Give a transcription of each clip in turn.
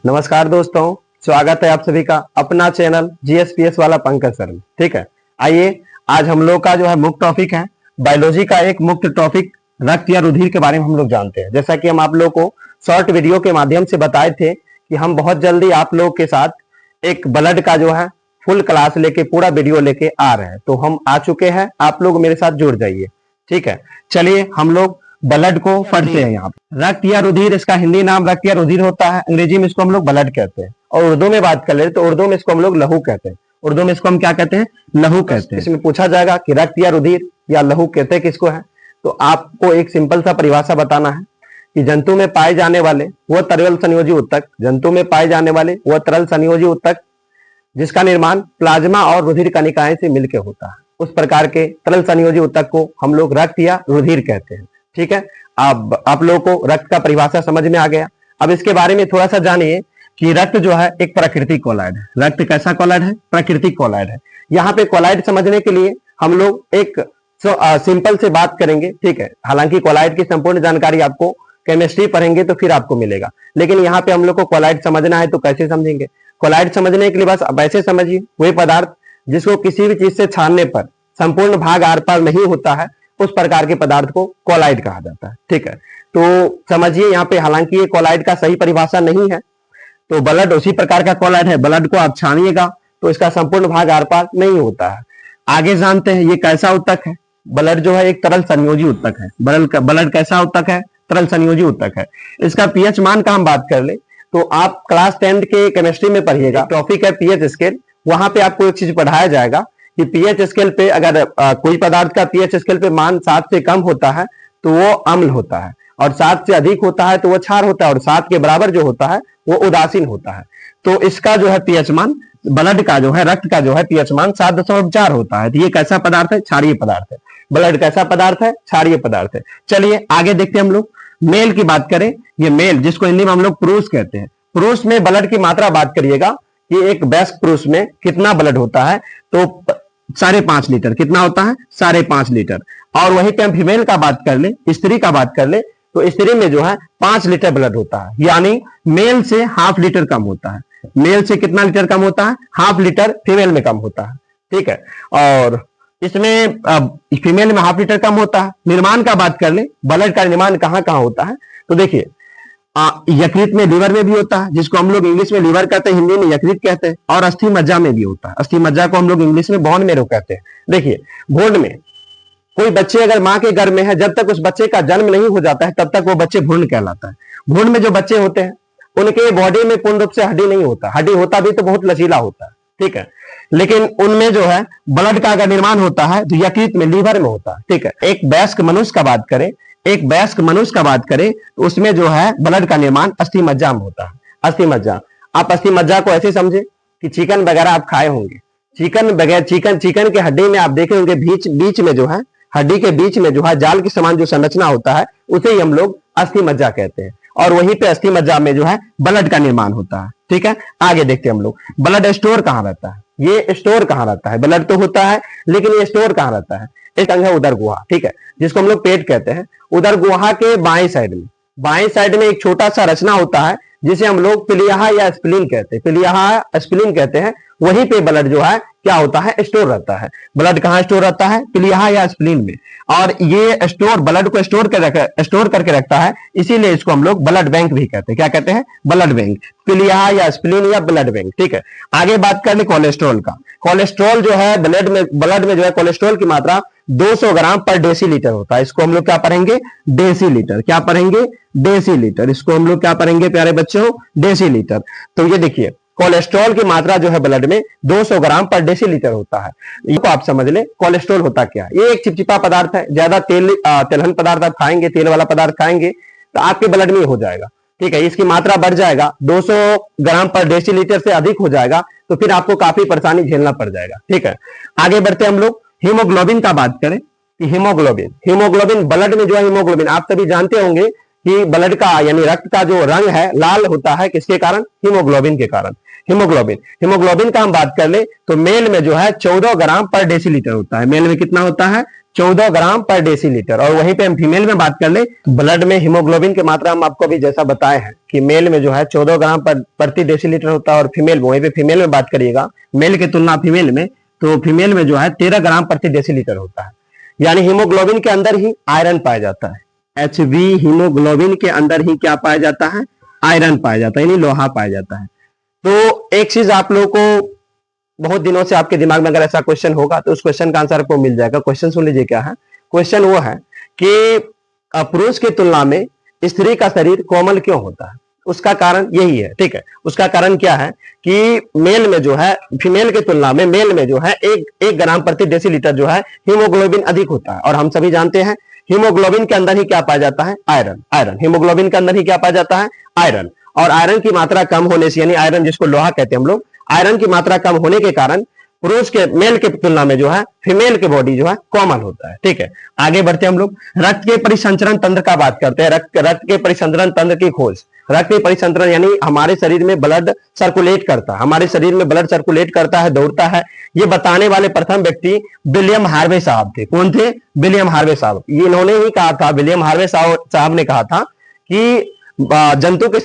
नमस्कार दोस्तों, स्वागत है आप सभी का अपना चैनल जीएसपीएस वाला पंकज सर में। ठीक है, आइए आज हम लोग का जो है मुख्य टॉपिक है बायोलॉजी का एक मुख्य टॉपिक रक्त या रुधिर के बारे में हम लोग जानते हैं। जैसा कि हम आप लोग को शॉर्ट वीडियो के माध्यम से बताए थे कि हम बहुत जल्दी आप लोग के साथ एक ब्लड का जो है फुल क्लास लेके पूरा वीडियो लेके आ रहे हैं, तो हम आ चुके हैं। आप लोग मेरे साथ जुड़ जाइए। ठीक है, चलिए हम लोग ब्लड को पढ़ते हैं। यहाँ पे रक्त या रुधिर, इसका हिंदी नाम रक्त या रुधिर होता है, अंग्रेजी में इसको हम लोग ब्लड कहते हैं। और उर्दू में बात कर ले तो उर्दू में इसको हम लोग लहू कहते हैं। उर्दू में इसको हम क्या कहते हैं? लहू कहते हैं। इसमें पूछा जाएगा कि रक्त या रुधिर या लहू कहते हैं किसको है, तो आपको एक सिंपल सा परिभाषा बताना है कि जंतु में पाए जाने वाले वह तरल संयोजी उत्तक, जंतु में पाए जाने वाले वह तरल संयोजी उत्तक जिसका निर्माण प्लाज्मा और रुधिर कणिकाएं से मिलकर होता है, उस प्रकार के तरल संयोजी उत्तक को हम लोग रक्त या रुधिर कहते हैं। ठीक है, अब आप लोगों को रक्त का परिभाषा समझ में आ गया। अब इसके बारे में थोड़ा सा जानिए कि रक्त जो है एक प्राकृतिक कोलॉइड है। रक्त कैसा कोलॉइड है? प्राकृतिक कोलॉइड है। यहाँ पे कोलॉइड समझने के लिए हम लोग एक सिंपल से बात करेंगे। ठीक है, हालांकि कोलॉइड की संपूर्ण जानकारी आपको केमिस्ट्री पढ़ेंगे तो फिर आपको मिलेगा, लेकिन यहाँ पे हम लोग को कोलॉइड समझना है तो कैसे समझेंगे? कोलॉइड समझने के लिए बस अब ऐसे समझिए, वही पदार्थ जिसको किसी भी चीज से छानने पर संपूर्ण भाग आर पार नहीं होता है, उस प्रकार के पदार्थ को कोलॉइड कहा जाता है। ठीक है, तो समझिए यहाँ पे, हालांकि ये कोलॉइड का सही परिभाषा नहीं है, तो ब्लड उसी प्रकार का कोलॉइड है। ब्लड को आप छानिएगा तो इसका संपूर्ण भाग आर पार नहीं होता है। आगे जानते हैं ये कैसा उत्तक है। ब्लड जो है एक तरल संयोजी उत्तक है। ब्लड कैसा उत्तक है? तरल संयोजी उत्तक है। इसका पीएच मान का हम बात कर ले तो आप क्लास 10 के केमिस्ट्री में पढ़िएगा, टॉपिक है पीएच स्केल। वहां पे आपको एक चीज पढ़ाया जाएगा कि पीएच स्केल पे अगर कोई पदार्थ का पीएच स्केल पे मान 7 से कम होता है तो वो अम्ल होता है, और 7 से अधिक होता है तो वो क्षार होता है, और 7 के बराबर जो होता है वो उदासीन होता है। तो इसका जो है पीएच मान, ब्लड का जो है, रक्त का जो है पीएच मान 7.4 होता है। तो ये कैसा पदार्थ है? क्षारीय पदार्थ है। ब्लड कैसा पदार्थ है? क्षारीय पदार्थ है। चलिए आगे देखते हैं हम लोग। मेल की बात करें, ये मेल जिसको हिंदी में हम लोग पुरुष कहते हैं। पुरुष में ब्लड की मात्रा बात करिएगा कि एक वयस्क पुरुष में कितना ब्लड होता है, तो 5.5 लीटर। कितना होता है? 5.5 लीटर। और वहीं पे हम फीमेल का बात कर ले, स्त्री का बात कर ले, तो स्त्री में जो है 5 लीटर ब्लड होता है, यानी मेल से ½ लीटर कम होता है। मेल से कितना लीटर कम होता है? ½ लीटर फीमेल में कम होता है। ठीक है, और इसमें फीमेल में ½ लीटर कम होता है। निर्माण का बात कर ले, ब्लड का निर्माण कहाँ कहाँ होता है, तो देखिए यकृत में, लीवर में भी होता है, जिसको हम लोग इंग्लिश में लीवर कहते हैं, हिंदी में यकृत कहते हैं। और अस्थि मज्जा में भी होता है। अस्थि मज्जा को हम लोग इंग्लिश में बोन मैरो कहते हैं। देखिए भ्रूण में कोई बच्चे अगर माँ के गर्भ में है, जब तक उस बच्चे का जन्म नहीं हो जाता है तब तक वो बच्चे भ्रूण कहलाता है। भ्रूण में जो बच्चे होते हैं उनके बॉडी में पूर्ण रूप से हड्डी नहीं होता, हड्डी होता भी तो बहुत लचीला होता है। ठीक है, लेकिन उनमें जो है ब्लड का अगर निर्माण होता है तो यकृत में, लीवर में होता है। ठीक है, एक वयस्क मनुष्य का बात करें, एक वयस्क मनुष्य का बात करें तो उसमें जो है ब्लड का निर्माण अस्थि मज्जा में होता है। अस्थि मज्जा, आप अस्थि मज्जा को ऐसे समझे कि चिकन वगैरह आप खाए होंगे, चिकन वगैरह, चिकन के हड्डी में आप देखे होंगे बीच में जो है, हड्डी के बीच में जो है जाल के समान जो संरचना होता है, उसे ही हम लोग अस्थि मज्जा कहते हैं। और वहीं पे अस्थि मज्जा में जो है ब्लड का निर्माण होता है। ठीक है, आगे देखते हैं हम लोग। ब्लड स्टोर कहाँ रहता है? ये स्टोर कहाँ रहता है? ब्लड तो होता है लेकिन ये स्टोर कहाँ रहता है? एक अंग है उदर गुहा। ठीक है, जिसको हम लोग पेट कहते हैं। उदर गुहा के बाएं साइड में एक छोटा सा रचना होता है जिसे हम लोग पिलिया या स्प्लीन कहते हैं। पिलिया स्प्लीन कहते हैं। वहीं पे ब्लड जो है क्या होता है? स्टोर रहता है। ब्लड कहाँ स्टोर रहता है? पिलिया या स्प्लीन में। और ये स्टोर, ब्लड को स्टोर करके रखता है, इसीलिए इसको हम लोग ब्लड बैंक भी कहते हैं। क्या कहते हैं? ब्लड बैंक, पिलिया या स्प्लीन या ब्लड बैंक। ठीक है, आगे बात कर ले कोलेस्ट्रॉल का। कोलेस्ट्रॉल जो है ब्लड में जो है कोलेस्ट्रॉल की मात्रा 200 ग्राम पर डेसीलीटर होता है। इसको हम लोग क्या पढ़ेंगे? डेसीलीटर। क्या पढ़ेंगे? डेसीलीटर। इसको हम लोग क्या पढ़ेंगे प्यारे बच्चों? डेसीलीटर। तो ये देखिए कोलेस्ट्रॉल की मात्रा जो है ब्लड में 200 ग्राम पर डेसीलीटर होता है। इसको आप समझ ले कोलेस्ट्रॉल होता क्या? ये एक चिपचिपा पदार्थ है। ज्यादा तेलहन पदार्थ आप खाएंगे, तेल वाला पदार्थ खाएंगे तो आपके ब्लड में हो जाएगा। ठीक है, इसकी मात्रा बढ़ जाएगा, 200 ग्राम पर डेसीलीटर से अधिक हो जाएगा तो फिर आपको काफी परेशानी झेलना पड़ जाएगा। ठीक है, आगे बढ़ते हम लोग। हीमोग्लोबिन का बात करें कि हीमोग्लोबिन ब्लड में जो है, हीमोग्लोबिन आप सभी जानते होंगे कि ब्लड का यानी रक्त का जो रंग है लाल होता है, किसके कारण? हीमोग्लोबिन के कारण। हीमोग्लोबिन का हम बात कर ले तो मेल में जो है 14 ग्राम पर डेसीलीटर होता है। मेल में कितना होता है? 14 ग्राम पर डेसीलीटर। और वहीं पे हम फीमेल में बात कर ले, ब्लड में हीमोग्लोबिन की मात्रा हम आपको अभी जैसा बताए हैं कि मेल में जो है 14 ग्राम प्रति डेसीलीटर होता है, और फीमेल में, वहीं पे फीमेल में बात करिएगा मेल की तुलना फीमेल में, तो फीमेल में जो है 13 ग्राम प्रति डेसीलीटर होता है। यानी हीमोग्लोबिन के अंदर ही आयरन पाया जाता है। HB हीमोग्लोबिन के अंदर ही क्या पाया जाता है? आयरन पाया जाता है, यानी लोहा पाया जाता है। तो एक चीज आप लोगों को बहुत दिनों से आपके दिमाग में अगर ऐसा क्वेश्चन होगा तो उस क्वेश्चन का आंसर आपको मिल जाएगा। क्वेश्चन सुन लीजिए क्या है। क्वेश्चन वो है कि पुरुष की तुलना में स्त्री का शरीर कोमल क्यों होता है? उसका कारण यही है, ठीक है। उसका कारण क्या है कि मेल में जो है फीमेल की तुलना में मेल में जो है एक ग्राम प्रति डेसीलीटर जो है हीमोग्लोबिन अधिक होता है। और हम सभी जानते हैं हीमोग्लोबिन के अंदर ही क्या पाया जाता है? आयरन। हीमोग्लोबिन के अंदर ही क्या पाया जाता है? आयरन। और आयरन की मात्रा कम होने से, यानी आयरन जिसको लोहा कहते हैं हम लोग, आयरन की मात्रा कम होने के कारण पुरुष के मेल के तुलना में जो है फीमेल की बॉडी जो है कोमल होता है, ठीक है। आगे बढ़ते हम लोग रक्त के परिसंचरण तंत्र का बात करते हैं। रक्त के परिसंचरण तंत्र की खोज। रक्त के परिसंचरण यानी हमारे शरीर में ब्लड सर्कुलेट करता है, हमारे शरीर में ब्लड सर्कुलेट करता है, दौड़ता है। ये बताने वाले प्रथम व्यक्ति विलियम हार्वे साहब थे। कौन थे? विलियम हार्वे साहब। ये इन्होंने ही कहा था, विलियम हार्वे साहब ने कहा था कि जंतु के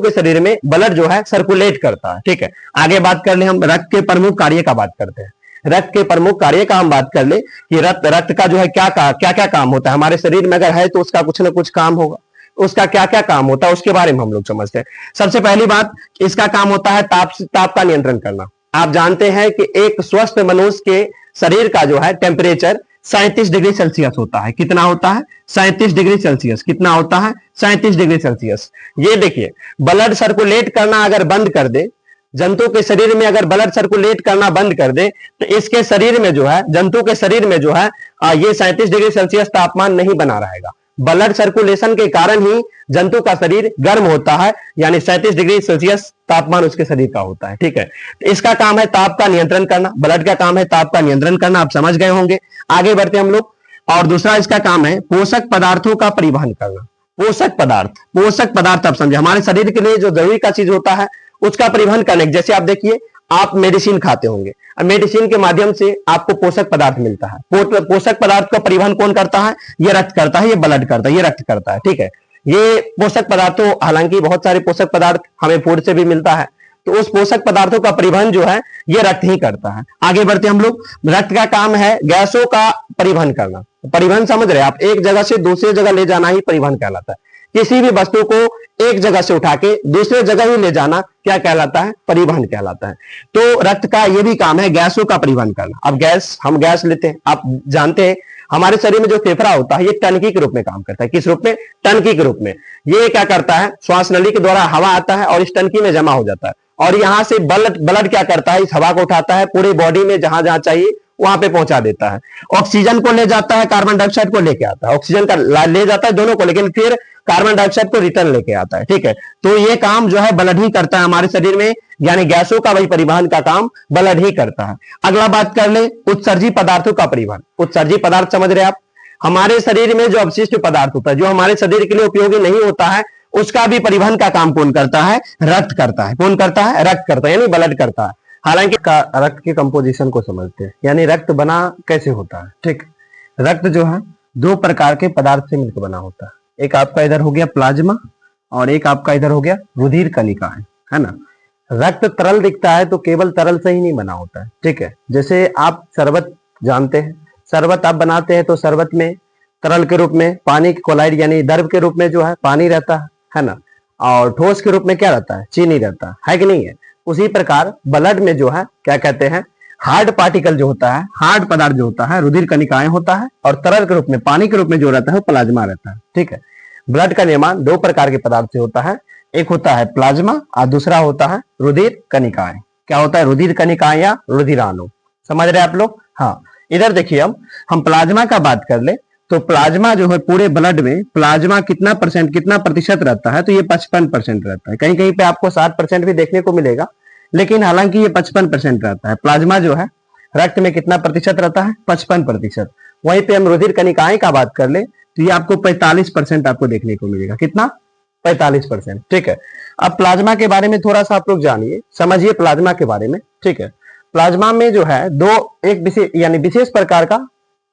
शरीर में ब्लड जो है सर्कुलेट करता है, ठीक है। आगे बात कर ले हम रक्त के प्रमुख कार्य का बात करते हैं। रक्त के प्रमुख कार्य का हम बात कर ले कि रक्त का जो है क्या क्या काम होता है हमारे शरीर में। अगर है तो उसका कुछ ना कुछ काम होगा। उसका क्या क्या काम होता है उसके बारे में हम लोग समझते हैं। सबसे पहली बात, इसका काम होता है ताप का नियंत्रण करना। आप जानते हैं कि एक स्वस्थ मनुष्य के शरीर का जो है टेम्परेचर 37 डिग्री सेल्सियस होता है। कितना होता है? 37 डिग्री सेल्सियस। कितना होता है? 37 डिग्री सेल्सियस। ये देखिए, ब्लड सर्कुलेट करना अगर बंद कर दे, जंतु के शरीर में अगर ब्लड सर्कुलेट करना बंद कर दे तो इसके शरीर में जो है, जंतु के शरीर में जो है ये 37 डिग्री सेल्सियस तापमान नहीं बना रहेगा। ब्लड सर्कुलेशन के कारण ही जंतु का शरीर गर्म होता है, यानी 37 डिग्री सेल्सियस तापमान उसके शरीर का होता है, ठीक है। तो इसका काम है ताप का नियंत्रण करना। ब्लड का काम है ताप का नियंत्रण करना, आप समझ गए होंगे। आगे बढ़ते हम लोग। और दूसरा इसका काम है पोषक पदार्थों का परिवहन करना। पोषक पदार्थ आप समझे, हमारे शरीर के लिए जो जरूरी का चीज होता है उसका परिवहन करने। जैसे आप देखिए, आप मेडिसिन खाते होंगे, मेडिसिन के माध्यम से आपको पोषक पदार्थ मिलता है। पोषक पदार्थ का परिवहन कौन करता है? ये रक्त करता है, ये ब्लड करता है, ये रक्त करता है, ठीक है। ये पोषक पदार्थों, हालांकि बहुत सारे पोषक पदार्थ हमें फूड से भी मिलता है, तो उस पोषक पदार्थों का परिवहन जो है ये रक्त ही करता है। आगे बढ़ते हम लोग। रक्त का काम है गैसों का परिवहन करना। परिवहन समझ रहे आप, एक जगह से दूसरी जगह ले जाना ही परिवहन कहलाता है। किसी भी वस्तु को एक जगह से उठा के दूसरे जगह ही ले जाना क्या कहलाता है? परिवहन कहलाता है। तो रक्त का यह भी काम है गैसों का परिवहन करना। अब हम गैस लेते हैं, आप जानते हैं हमारे शरीर में जो फेफड़ा होता है ये टंकी के रूप में काम करता है। किस रूप में? टंकी के रूप में। ये क्या करता है? श्वास नली के द्वारा हवा आता है और इस टंकी में जमा हो जाता है, और यहां से ब्लड क्या करता है? इस हवा को उठाता है, पूरी बॉडी में जहां जहां चाहिए वहां पे पहुंचा देता है। ऑक्सीजन को ले जाता है, कार्बन डाइऑक्साइड को लेके आता है। ऑक्सीजन का ले जाता है दोनों को, लेकिन फिर कार्बन डाइऑक्साइड को रिटर्न लेके आता है, ठीक है। तो ये काम जो है ब्लड ही करता है हमारे शरीर में, यानी गैसों का वही परिवहन का काम ब्लड ही करता है। अगला बात कर ले उत्सर्जी पदार्थों का परिवहन। उत्सर्जी पदार्थ समझ रहे आप, हमारे शरीर में जो अवशिष्ट पदार्थ होता है, जो हमारे शरीर के लिए उपयोगी नहीं होता है, उसका भी परिवहन का काम कौन करता है? रक्त करता है। कौन करता है? रक्त करता है, यानी ब्लड करता है। हालांकि रक्त की कंपोजिशन को समझते हैं, यानी रक्त बना कैसे होता है, ठीक। रक्त जो है दो प्रकार के पदार्थ से मिलकर बना होता है। एक आपका इधर हो गया प्लाज्मा, और एक आपका इधर हो गया रुधिर कणिका है ना। रक्त तरल दिखता है तो केवल तरल से ही नहीं बना होता है, ठीक है। जैसे आप शरबत जानते हैं, शरबत आप बनाते हैं तो शरबत में तरल के रूप में पानी की क्लोराइड यानी द्रव के रूप में जो है पानी रहता है ना, और ठोस के रूप में क्या रहता है? चीनी रहता है कि नहीं है। उसी प्रकार ब्लड में जो है क्या कहते हैं? हार्ड पार्टिकल जो होता है, हार्ड पदार्थ जो होता है, रुधिर कणिकाएं होता है, और तरल के रूप में पानी के रूप में जो रहता है प्लाज्मा रहता है, ठीक है। ब्लड का निर्माण दो प्रकार के पदार्थ से होता है, एक होता है प्लाज्मा और दूसरा होता है रुधिर कणिकाएं। क्या होता है? रुधिर कणिकाएं या रुधिराणु। समझ रहे आप लोग? हाँ, इधर देखिए, हम प्लाज्मा का बात कर ले तो प्लाज्मा जो है पूरे ब्लड में प्लाज्मा कितना प्रतिशत रहता है? तो ये 55% रहता है। कहीं कहीं पे आपको 60% भी देखने को मिलेगा, लेकिन हालांकि ये 55% रहता है। प्लाज्मा जो है रक्त में कितना प्रतिशत रहता है? 55%। वहीं पे हम रुधिर कणिकाएं का बात कर ले तो ये आपको 45% आपको देखने को मिलेगा। कितना? 45%। ठीक है। अब प्लाज्मा के बारे में थोड़ा सा आप लोग जानिए, समझिए प्लाज्मा के बारे में। ठीक है। प्लाज्मा में जो है एक विशेष यानी विशेष प्रकार का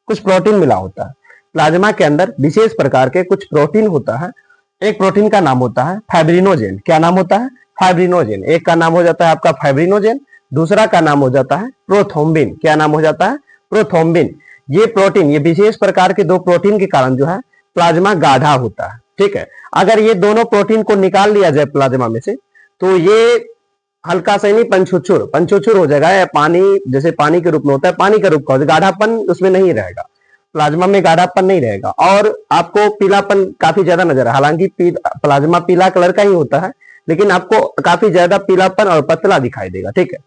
कुछ प्रोटीन मिला होता है। प्लाज्मा के अंदर विशेष प्रकार के कुछ प्रोटीन होता है। एक प्रोटीन का नाम होता है फाइब्रिनोजेन। क्या नाम होता है? फाइब्रिनोजेन। एक का नाम हो जाता है आपका फाइब्रिनोजेन, दूसरा का नाम हो जाता है प्रोथ्रोम्बिन। क्या नाम हो जाता है? प्रोथ्रोम्बिन। ये प्रोटीन, ये विशेष प्रकार के दो प्रोटीन के कारण जो है प्लाज्मा गाढ़ा होता है। ठीक है। अगर ये दोनों प्रोटीन को निकाल लिया जाए प्लाज्मा में से, तो ये हल्का सा नहीं पंचुचुर हो जाएगा, या पानी जैसे पानी के रूप में होता है, पानी का रूप का, गाढ़ापन उसमें नहीं रहेगा, प्लाज्मा में गाढ़ापन नहीं रहेगा, और आपको पीलापन काफी ज्यादा नजर है। हालांकि प्लाज्मा पीला कलर का ही होता है, लेकिन आपको काफी ज्यादा पीलापन और पतला दिखाई देगा। ठीक है।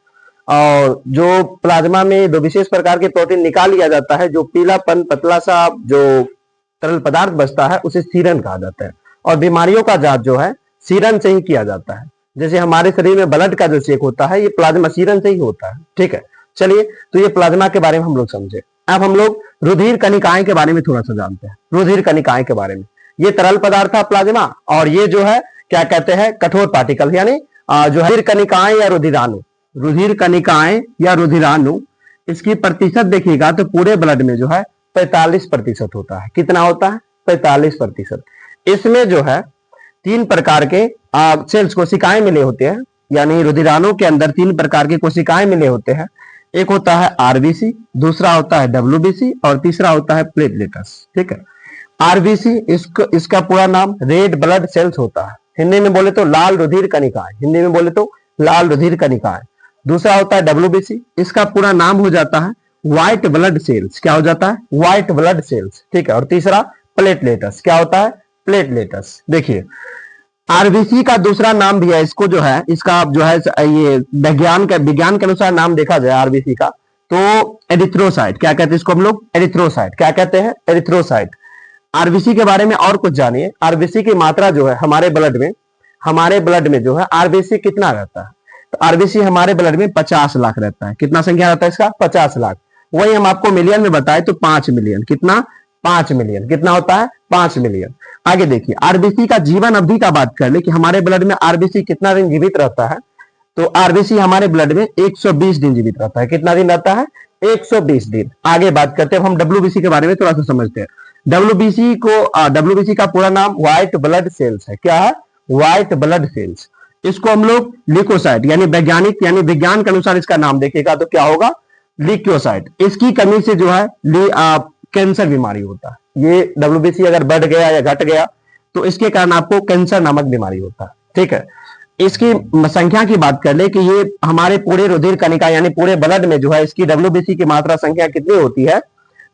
और जो प्लाज्मा में दो विशेष प्रकार के प्रोटीन निकाल लिया जाता है, जो पीलापन पतला सा जो तरल पदार्थ बचता है उसे सीरन कहा जाता है। और बीमारियों का जांच जो है सीरन से ही किया जाता है। जैसे हमारे शरीर में ब्लड का जो चेक होता है, ये प्लाज्मा सीरन से ही होता है। ठीक है। चलिए, तो ये प्लाज्मा के बारे में हम लोग समझे। अब हम लोग रुधिर कणिकाएं के बारे में थोड़ा सा जानते हैं। रुधिर कणिकाएं के बारे में, ये तरल पदार्थ है प्लाज्मा, और ये जो है क्या कहते हैं, कठोर पार्टिकल, यानी जो रुधिर कणिकाएं या रुधिराणु, रुधिर कणिकाएं या रुधिराणु, इसकी प्रतिशत देखिएगा तो पूरे ब्लड में जो है 45% होता है। कितना होता है? 45%। इसमें जो है 3 प्रकार के सेल्स, कोशिकाएं मिले होते हैं, यानी रुधिराणु के अंदर 3 प्रकार के कोशिकाएं मिले होते हैं। एक होता है आरबीसी, दूसरा होता है डब्ल्यूबीसी, और तीसरा होता है प्लेटलेट्स। ठीक है। आरबीसी इसका पूरा नाम रेड ब्लड सेल्स होता है, हिंदी में बोले तो लाल रुधिर कणिकाएं, हिंदी में बोले तो लाल रुधिर कणिकाएं। दूसरा होता है डब्ल्यूबीसी, इसका पूरा नाम हो जाता है व्हाइट ब्लड सेल्स। क्या हो जाता है? White blood cells. ठीक है। और तीसरा प्लेटलेट्स। क्या होता है? प्लेटलेट्स। देखिए, आरबीसी का दूसरा नाम भी है, इसको जो है, इसका जो है ये विज्ञान के अनुसार नाम देखा जाए आरबीसी का, तो एरिथ्रोसाइट। क्या कहते हैं इसको हम लोग? एरिथ्रोसाइट। क्या कहते हैं? एरिथ्रोसाइट। आरबीसी के बारे में और कुछ जानिए। आरबीसी की मात्रा जो है हमारे ब्लड में जो है आरबीसी कितना रहता है? तो आरबीसी हमारे ब्लड में 50 लाख रहता है। कितना संख्या रहता है इसका? 50 लाख। वही हम आपको मिलियन में बताए तो 5 मिलियन। कितना? 5 मिलियन। कितना होता है? 5 मिलियन। आगे देखिए, आरबीसी का जीवन अवधि का बात कर ले कि हमारे ब्लड में आरबीसी कितना दिन जीवित रहता है, तो आरबीसी हमारे ब्लड में 120 दिन जीवित रहता है। कितना दिन रहता है? 120 दिन। आगे बात करते हैं, हम डब्ल्यूबीसी के बारे में थोड़ा सा समझते हैं। डब्ल्यूबीसी का पूरा नाम व्हाइट ब्लड सेल्स है। क्या है? White blood cells. इसको हम लोग ल्यूकोसाइट, यानी विज्ञान के अनुसार इसका नाम देखिएगा तो क्या होगा? ल्यूकोसाइट। इसकी कमी से जो है कैंसर बीमारी होता है। ये डब्ल्यूबीसी अगर बढ़ गया या घट गया तो इसके कारण आपको कैंसर नामक बीमारी होता है। ठीक है। इसकी संख्या की बात कर ले कि ये हमारे पूरे रुधिर कणिका यानी पूरे ब्लड में जो है इसकी डब्ल्यूबीसी की मात्रा संख्या कितनी होती है,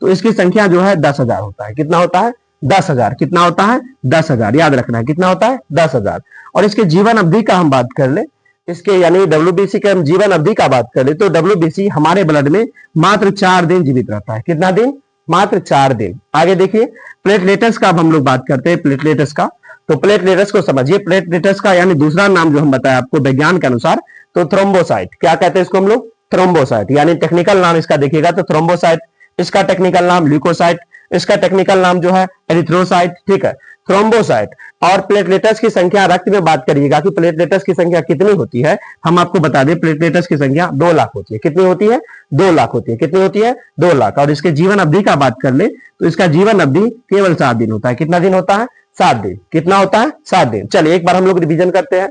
तो इसकी संख्या जो है 10,000 होता है। कितना होता है? 10,000। कितना होता है? 10,000। याद रखना है, कितना होता है? 10,000। और इसके जीवन अवधि का हम बात कर ले, इसके यानी डब्ल्यूबीसी के हम जीवन अवधि का बात कर ले तो डब्ल्यूबीसी हमारे ब्लड में मात्र 4 दिन जीवित रहता है। कितना दिन? मात्र 4 दिन। आगे देखिए, प्लेटलेट्स का अब हम लोग बात करते हैं। प्लेटलेट्स का, तो प्लेटलेट्स को समझिए। प्लेटलेट्स का यानी दूसरा नाम जो हम बताए आपको विज्ञान के अनुसार, तो थ्रोम्बोसाइट। क्या कहते हैं इसको हम लोग? थ्रोम्बोसाइट। यानी टेक्निकल नाम इसका देखिएगा तो थ्रोम्बोसाइट, इसका टेक्निकल नाम ल्यूकोसाइट, इसका टेक्निकल नाम जो है एरिथ्रोसाइट। ठीक है। थ्रोम्बोसाइट। और प्लेटलेट्स की संख्या, रक्त में बात करिएगा कि प्लेटलेट्स की संख्या कितनी होती है, हम आपको बता दें प्लेटलेट्स की संख्या 2 लाख होती है। कितनी होती है? 2 लाख होती है। कितनी होती है? 2 लाख। और इसके जीवन अवधि का बात कर ले तो इसका जीवन अवधि केवल 7 दिन होता है। कितना दिन होता है? 7 दिन। कितना होता है? 7 दिन। चलिए एक बार हम लोग रिवीजन करते हैं।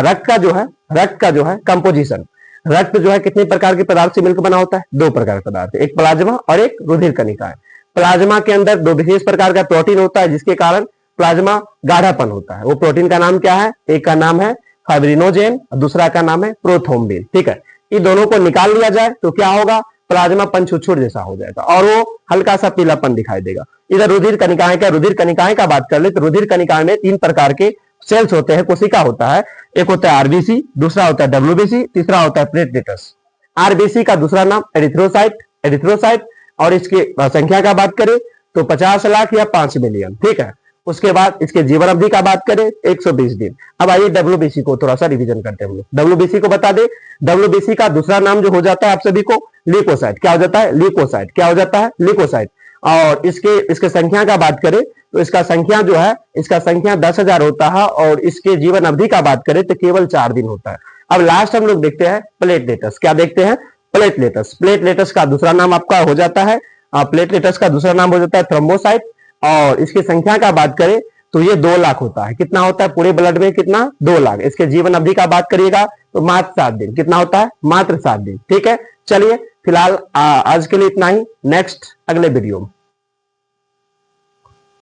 रक्त का जो है कंपोजिशन, रक्त जो है कितने प्रकार के पदार्थ से मिलकर बना होता है? 2 प्रकार के पदार्थ, एक प्लाज्मा और एक रुधिर कणिका। प्लाज्मा के अंदर 2 विशेष प्रकार का प्रोटीन होता है जिसके कारण प्लाज्मा गाढ़ापन होता है। वो प्रोटीन का नाम क्या है? एक का नाम है फाइब्रिनोजेन और दूसरा का नाम है प्रोथ्रोम्बिन। ठीक है। इन दोनों को निकाल लिया जाए तो क्या होगा? प्लाज्मा पंचुछुर जैसा हो जाएगा और वो हल्का सा पीलापन दिखाई देगा। इधर रुधिर कणिकाएं का बात कर ले तो रुधिर कणिकाएं में 3 प्रकार के सेल्स होते हैं, कोशिका होता है। एक होता है आरबीसी, दूसरा होता है डब्ल्यूबीसी, तीसरा होता है प्लेटलेट्स। आरबीसी का दूसरा नाम एरिथ्रोसाइट। और इसकी संख्या का बात करें तो 50 लाख या 5 मिलियन। ठीक है। उसके बाद इसके जीवन अवधि का बात करें 120 दिन। अब आइए डब्ल्यूबीसी को थोड़ा सा रिवीजन करते हैं हम लोग। डब्ल्यूबीसी को बता दें, डब्ल्यूबीसी का दूसरा नाम जो हो जाता है आप सभी को ल्यूकोसाइट। क्या हो जाता है? ल्यूकोसाइट। क्या हो जाता है? ल्यूकोसाइट। और इसके संख्या का बात करें तो इसका संख्या जो है, इसका संख्या 10,000 होता है और इसके जीवन अवधि का बात करें तो केवल 4 दिन होता है। अब लास्ट हम लोग देखते हैं प्लेटलेट्स। क्या देखते हैं? प्लेटलेट्स। प्लेटलेट्स का दूसरा नाम आपका हो जाता है, प्लेटलेट्स का दूसरा नाम हो जाता है थ्रोम्बोसाइट। और इसकी संख्या का बात करें तो ये 2 लाख होता है। कितना होता है पूरे ब्लड में? कितना? 2 लाख। इसके जीवन अवधि का बात करिएगा तो मात्र 7 दिन। कितना होता है? मात्र 7 दिन। ठीक है, चलिए फिलहाल आज के लिए इतना ही। नेक्स्ट अगले वीडियो में